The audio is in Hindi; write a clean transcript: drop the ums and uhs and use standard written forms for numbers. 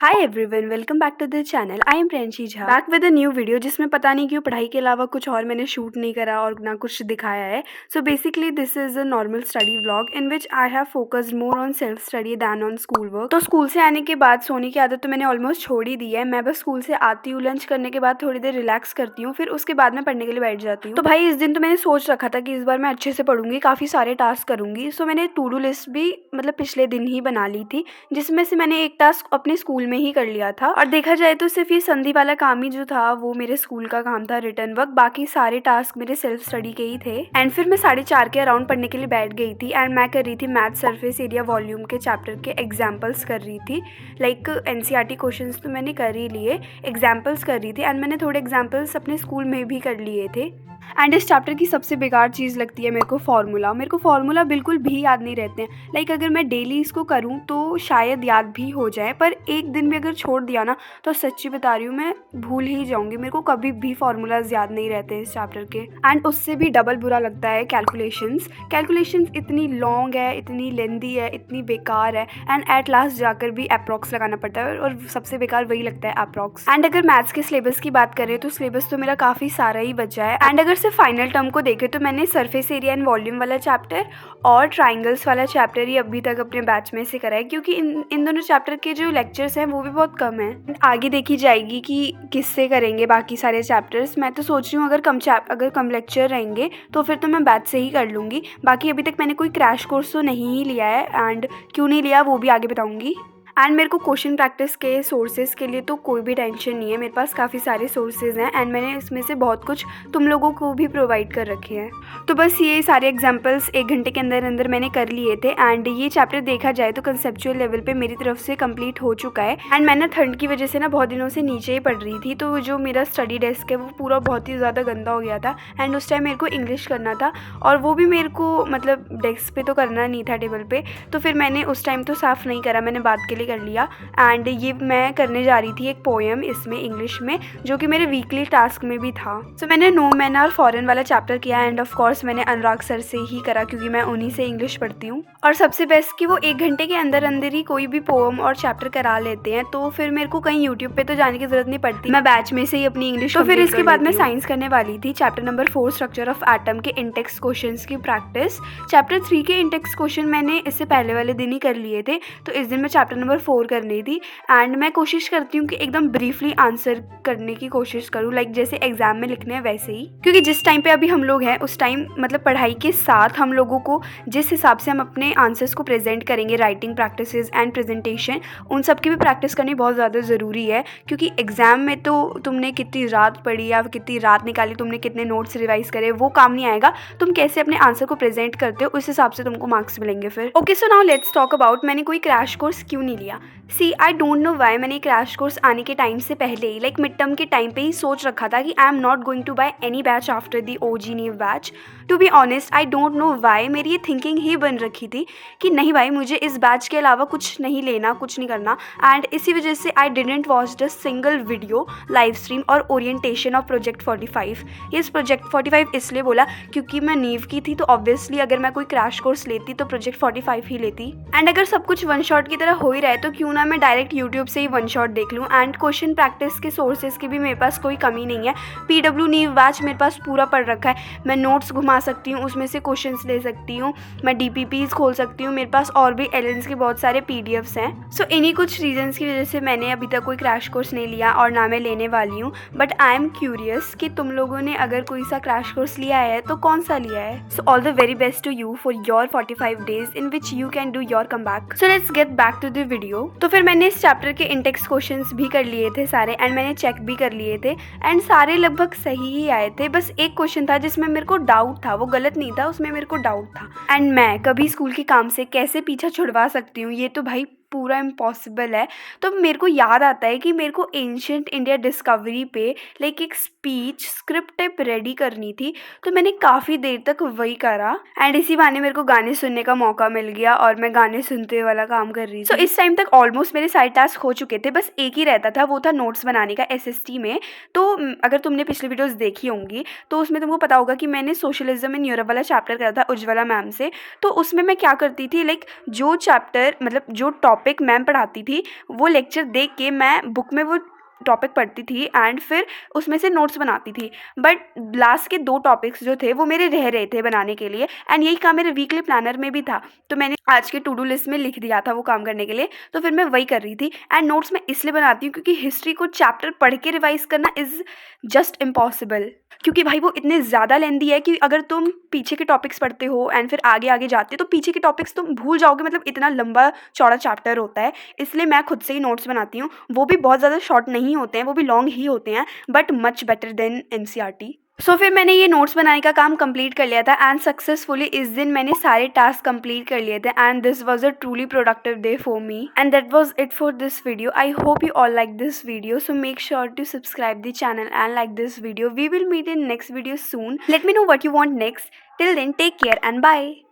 Hi everyone, welcome back to the channel. I am Priyanshi Jha back with a new video जिसमें पता नहीं क्यों पढ़ाई के अलावा कुछ और मैंने शूट नहीं करा और ना कुछ दिखाया है। So basically this is a normal study vlog in which I have focused more on self study than on school work. तो स्कूल से आने के बाद सोने की आदत तो मैंने ऑलमोस्ट छोड़ ही दी है। मैं बस स्कूल से आती हूँ, लंच करने के बाद थोड़ी देर रिलैक्स करती हूँ, फिर उसके बाद मैं पढ़ने के लिए बैठ जाती हूँ। तो भाई इस दिन तो मैंने सोच रखा था कि इस बार मैं अच्छे से पढ़ूंगी, काफ़ी सारे टास्क करूंगी। सो मैंने टू डू लिस्ट भी मतलब पिछले दिन ही बना ली थी, जिसमें से मैंने एक टास्क अपने स्कूल में ही कर लिया था। और देखा जाए तो सिर्फ ये संधि वाला काम ही जो था वो मेरे स्कूल का काम था, रिटर्न वर्क। बाकी सारे टास्क मेरे सेल्फ स्टडी के ही थे। एंड फिर मैं 4:30 के अराउंड पढ़ने के लिए बैठ गई थी एंड मैं कर रही थी मैथ सरफेस एरिया वॉल्यूम के चैप्टर के एग्जाम्पल्स कर रही थी। लाइक एनसीईआरटी क्वेश्चंस तो मैंने कर ही लिए, एग्जाम्पल्स कर रही थी एंड मैंने थोड़े एग्जाम्पल्स अपने स्कूल में भी कर लिए थे। एंड इस चैप्टर की सबसे बेकार चीज़ लगती है मेरे को फार्मूला बिल्कुल भी याद नहीं रहते हैं। लाइक अगर मैं डेली इसको करूँ तो शायद याद भी हो जाए, पर एक दिन भी अगर छोड़ दिया ना तो सच्ची बता रही हूँ मैं भूल ही जाऊँगी। मेरे को कभी भी फार्मूलाज याद नहीं रहते इस चैप्टर के। एंड उससे भी डबल बुरा लगता है कैलकुलेशंस इतनी लॉन्ग है, इतनी लेंदी है, इतनी बेकार है एंड एट लास्ट जाकर भी अप्रॉक्स लगाना पड़ता है और सबसे बेकार वही लगता है अप्रॉक्स। एंड अगर मैथ्स के सिलेबस की बात करें तो सिलेबस तो मेरा काफ़ी सारा ही बचा है। एंड अगर सिर्फ फाइनल टर्म को देखें तो मैंने सरफेस एरिया एंड वॉल्यूम वाला चैप्टर और ट्राइंगल्स वाला चैप्टर ही अभी तक अपने बैच में से करा है, क्योंकि इन दोनों चैप्टर के जो लेक्चर्स हैं वो भी बहुत कम है। आगे देखी जाएगी कि किससे करेंगे बाकी सारे चैप्टर्स। मैं तो सोच रही हूँ अगर कम लेक्चर रहेंगे तो फिर तो मैं बैच से ही कर लूँगी। बाकी अभी तक मैंने कोई क्रैश कोर्स तो नहीं ही लिया है एंड क्यों नहीं लिया वो भी आगे बताऊँगी। एंड मेरे को क्वेश्चन प्रैक्टिस के सोर्सेज के लिए तो कोई भी टेंशन नहीं है, मेरे पास काफ़ी सारे सोर्सेज हैं एंड मैंने इसमें से बहुत कुछ तुम लोगों को भी प्रोवाइड कर रखे हैं। तो बस ये सारे एग्जांपल्स 1 घंटे के अंदर अंदर मैंने कर लिए थे एंड ये चैप्टर देखा जाए तो कंसेप्चुअल लेवल पे मेरी तरफ से कंप्लीट हो चुका है। एंड मैं ना ठंड की वजह से ना बहुत दिनों से नीचे ही पढ़ रही थी, तो जो मेरा स्टडी डेस्क है वो पूरा बहुत ही ज़्यादा गंदा हो गया था। एंड उस टाइम मेरे को इंग्लिश करना था और वो भी मेरे को मतलब डेस्क पे तो करना नहीं था, टेबल पे। तो फिर मैंने उस टाइम तो साफ़ नहीं करा, मैंने बाद के लिए कर लिया। एंड ये मैं करने जा रही थी एक पोएम इसमें इंग्लिश में, जो कि मेरे वीकली टास्क में भी था। सो मैंने नो मैन आर फॉरेन वाला चैप्टर किया एंड ऑफ कोर्स मैंने अनुराग सर से ही करा, क्योंकि मैं उन्हीं से इंग्लिश पढ़ती हूँ। और सबसे बेस्ट कि वो 1 घंटे के अंदर अंदर ही कोई भी पोएम और चैप्टर करा लेते हैं, तो फिर मेरे को कहीं यूट्यूब पे तो जाने की जरूरत नहीं पड़ती, मैं बैच में से ही अपनी इंग्लिश। तो फिर इसके बाद मैं साइंस करने वाली थी, chapter number 4 structure of atom के इंटेक्स क्वेश्चन की प्रैक्टिस। चैप्टर 3 के इंटेक्स क्वेश्चन मैंने इससे पहले वाले दिन ही कर लिए थे, तो इस दिन मैं चैप्टर नंबर 4 करनी थी। एंड मैं कोशिश करती हूँ कि एकदम ब्रीफली आंसर करने की कोशिश करूँ, लाइक जैसे एग्जाम में लिखने हैं वैसे ही, क्योंकि जिस टाइम पे अभी हम लोग हैं उस टाइम मतलब पढ़ाई के साथ हम लोगों को जिस हिसाब से हम अपने आंसर्स को प्रेजेंट करेंगे, राइटिंग प्रैक्टिसेस एंड प्रेजेंटेशन, उन सब की भी प्रैक्टिस करनी बहुत ज़्यादा ज़रूरी है। क्योंकि एग्जाम में तो तुमने कितनी रात पढ़ी या कितनी रात निकाली, तुमने कितने नोट्स रिवाइज करे, वो काम नहीं आएगा। तुम कैसे अपने आंसर को प्रेजेंट करते हो उस हिसाब से तुमको मार्क्स मिलेंगे फिर। Okay, so now let's talk about मैंने कोई क्रैश कोर्स क्यों नहीं लिया। See I don't know why मैंने क्रैश कोर्स आने के टाइम से पहले ही, लाइक मिड टर्म के टाइम पे ही सोच रखा था कि I am not going to buy any batch after the OG Neev batch. To be honest I don't know why मेरी ये थिंकिंग ही बन रखी थी कि नहीं भाई मुझे इस बैच के अलावा कुछ नहीं लेना, कुछ नहीं करना। एंड इसी वजह से I didn't watch the single video, live stream और ओरिएंटेशन ऑफ प्रोजेक्ट 45। ये प्रोजेक्ट 45 इसलिए बोला क्योंकि मैं नीव की थी, तो ऑब्वियसली अगर मैं कोई क्रैश कोर्स लेती तो प्रोजेक्ट 45 ही लेती। एंड अगर सब कुछ वन शॉट की तरह हो ही रहा है तो क्यों ना मैं डायरेक्ट यूट्यूब से ही वन शॉट देख लूँ। एंड क्वेश्चन प्रैक्टिस के सोर्सेज की भी मेरे पास कोई कमी नहीं है, PW नीव बैच मेरे पास पूरा पढ़ रखा है। मैं नोट्स घुमा सकती हूँ, उसमें से क्वेश्चंस ले सकती हूँ, मैं DPPs खोल सकती हूँ, मेरे पास और भी एलेंस के बहुत सारे PDFs हैं। सो इन्हीं कुछ रीजंस की वजह से मैंने अभी तक कोई क्रैश कोर्स नहीं लिया और ना मैं लेने वाली हूँ। बट आई एम क्यूरियस कि तुम लोगों ने अगर कोई सा क्रैश कोर्स लिया है तो कौन सा लिया है। So all the very best to you for your 45 days in which you can do your comeback. So let's get back to the video. तो फिर मैंने इस चैप्टर के इंटेक्स क्वेश्चंस भी कर लिए थे सारे एंड मैंने चेक भी कर लिए थे एंड सारे लगभग सही ही आए थे। बस एक क्वेश्चन था जिसमें मेरे को डाउट था, वो गलत नहीं था, उसमें मेरे को डाउट था। एंड मैं कभी स्कूल के काम से कैसे पीछा छुड़वा सकती हूँ, ये तो भाई पूरा इम्पॉसिबल है। तो मेरे को याद आता है कि मेरे को एंशिएंट इंडिया डिस्कवरी पे लाइक एक स्पीच स्क्रिप्ट टाइप रेडी करनी थी, तो मैंने काफ़ी देर तक वही करा एंड इसी बहाने मेरे को गाने सुनने का मौका मिल गया और मैं गाने सुनते वाला काम कर रही थी। सो इस टाइम तक ऑलमोस्ट मेरे सारे टास्क हो चुके थे, बस एक ही रहता था, वो था नोट्स बनाने का SST में। तो अगर तुमने पिछली वीडियोस देखी होंगी तो उसमें तुमको पता होगा कि मैंने सोशलिज्म इन यूरोप वाला चैप्टर करा था उज्ज्वला मैम से। तो उसमें मैं क्या करती थी, लाइक जो चैप्टर मतलब जो टॉपिक टॉपिक मैम पढ़ाती थी वो लेक्चर देख के मैं बुक में वो टॉपिक पढ़ती थी एंड फिर उसमें से नोट्स बनाती थी। बट लास्ट के 2 टॉपिक्स जो थे वो मेरे रह रहे थे बनाने के लिए एंड यही काम मेरे वीकली प्लानर में भी था। तो मैंने आज के टू डू लिस्ट में लिख दिया था वो काम करने के लिए, तो फिर मैं वही कर रही थी। एंड नोट्स मैं इसलिए बनाती हूँ क्योंकि हिस्ट्री को चैप्टर पढ़ के रिवाइज़ करना इज़ जस्ट इम्पॉसिबल, क्योंकि भाई वो इतने ज़्यादा लेंदी है कि अगर तुम पीछे के टॉपिक्स पढ़ते हो एंड फिर आगे आगे जाते हो तो पीछे के टॉपिक्स तुम भूल जाओगे, मतलब इतना लंबा चौड़ा चैप्टर होता है। इसलिए मैं खुद से ही नोट्स बनाती हूँ, वो भी बहुत ज़्यादा शॉर्ट नहीं होते हैं, वो भी लॉन्ग ही होते हैं but much better than NCERT. So फिर मैंने ये नोट्स बनाने का काम कंप्लीट कर लिया था एंड सक्सेसफुली इस दिन मैंने सारे टास्क कंप्लीट कर लिए थे and this was a truly productive day for me and that was it for this video. I hope you all like this video, so make sure to subscribe the channel and like this video. We will meet in next video soon. Let me know what you want next. Till then, take care and bye.